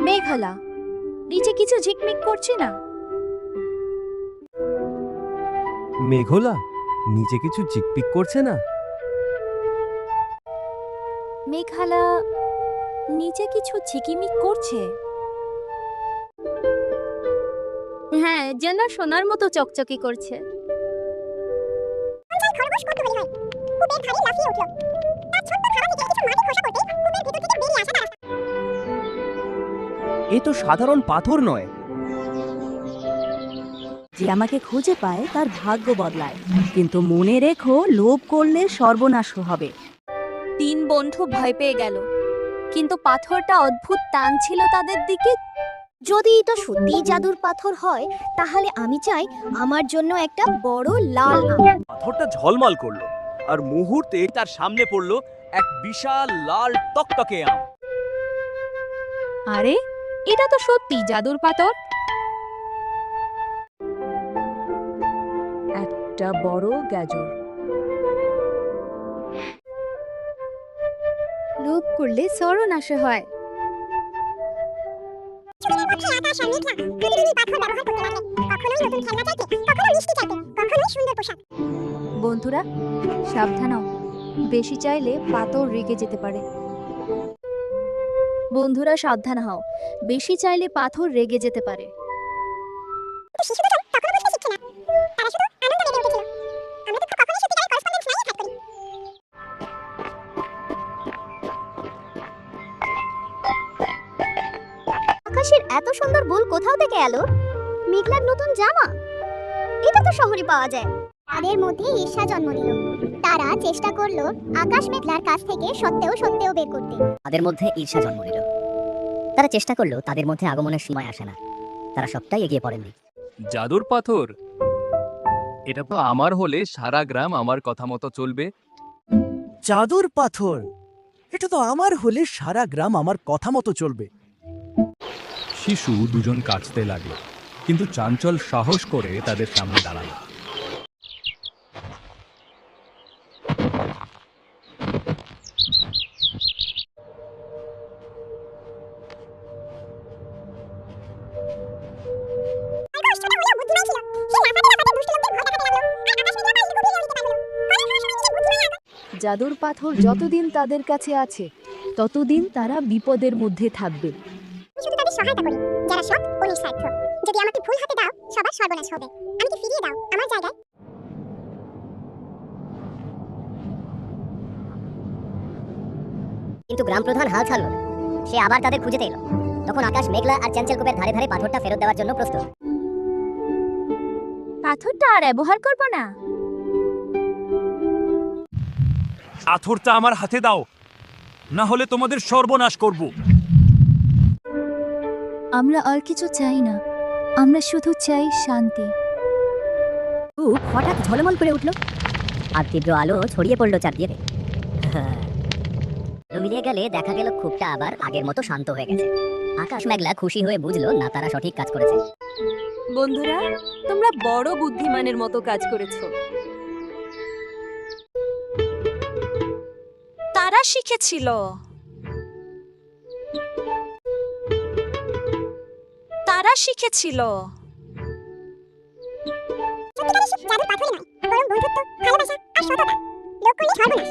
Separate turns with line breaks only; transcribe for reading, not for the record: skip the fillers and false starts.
মেঘালা, নিচে কিছু ঝিকমিক করছে না?
মেঘলা, নিচে কিছু চিকপিক করছে না?
মেঘালা, নিচে কিছু ঝিকিমিক করছে। হ্যাঁ, যেন সোনার মতো চকচকি করছে।
এ তো সাধারণ পাথর নয়।
যে আমাকে খুঁজে পায় তার ভাগ্য বদলায়, কিন্তু মনে রেখো, লোভ করলে সর্বনাশ হবে।
তিন বন্ধু ভয় পেয়ে গেল, কিন্তু পাথরটা অদ্ভুত টান ছিল তাদের দিকে। যদি এটা সত্যি জাদুর পাথর হয়, তাহলে আমি চাই আমার জন্য একটা বড় লাল আম।
পাথরটা ঝলমল করলো, আর মুহূর্তে তার সামনে পড়লো এক বিশাল লাল টকটকে আম।
আরে, এটা তো সত্যি জাদুর পাথর।
একটা বড় গাজর।
লোভ করলে সর্বনাশ হয়। বন্ধুরা, সাবধান হও, বেশি চাইলে পাথর রেগে যেতে পারে। বন্ধুরা সাবধান হও, বেশি চাইলে পাথর রেগে যেতে পারে। আকাশের এত সুন্দর বল কোথাও থেকে এলো? মেঘলার নতুন জামা, এটা তো শহরে পাওয়া যায়।
তাদের মধ্যে ঈর্ষা জন্ম দিল। তারা চেষ্টা করলো আকাশ মেঘলার কাছ থেকে সত্ত্বেও বের করতে।
তাদের মধ্যে ঈর্ষা জন্ম নিল। তারা চেষ্টা করলো, তাদের মধ্যে আগমনের সময় আসে না। তারা সবটাই এগিয়ে পড়েননি।
জাদুর পাথর, এটা তো আমার হলে সারা গ্রাম আমার কথা মতো চলবে।
জাদুর পাথর, এটা তো আমার হলে সারা গ্রাম আমার কথা মতো চলবে।
শিশু দুজন কাটতে লাগলো, কিন্তু চাঞ্চল সাহস করে তাদের সামনে দাঁড়ালো।
জাদুর পাথর যতদিন তাদের কাছে আছে, ততদিন তারা বিপদের মধ্যে থাকবে।
শুধু তাদের সহায়তা করি, যারা সৎ ও নিঃস্বার্থ। যদি আমাকে ভুল হাতে দাও, সবার সর্বনাশ হবে। আমাকে ফিরিয়ে দাও আমার জায়গায়।
কিন্তু গ্রাম প্রধান হাল ছাড়ল না। সে আবার তাদের খুঁজেতে এলো। তখন আকাশ মেঘলা আর চ্যাঞ্চল কূপের ধারে ধারে পাথরটা ফেরত দেওয়ার জন্য প্রস্তুত।
পাথরটা আর ব্যবহার করব না।
পাথরটা আমার হাতে দাও, না হলে তোমাদের সর্বনাশ করব।
আমরা আর কিছু চাই না, আমরা শুধু চাই শান্তি।
হঠাৎ ঝলমল করে উঠল, আর তীব্র আলো ছড়িয়ে পড়লো চারদিকে। মিলিয়ে গেলে দেখা গেল কূপটা আবার আগের মতো শান্ত হয়ে গেছে। আকাশ মেঘলা খুশি হয়ে বুঝলো না তারা সঠিক কাজ করেছে।
বন্ধুরা, তোমরা বড় বুদ্ধিমানের মতো কাজ করেছো।
তারা শিখেছিল, তারা শিখেছিল।
সত্যিকারের সুখ জাদুর পাথরে নয়, বরং বন্ধুত্ব, ভালোবাসা আর সততা। লোভ করলে সর্বনাশ।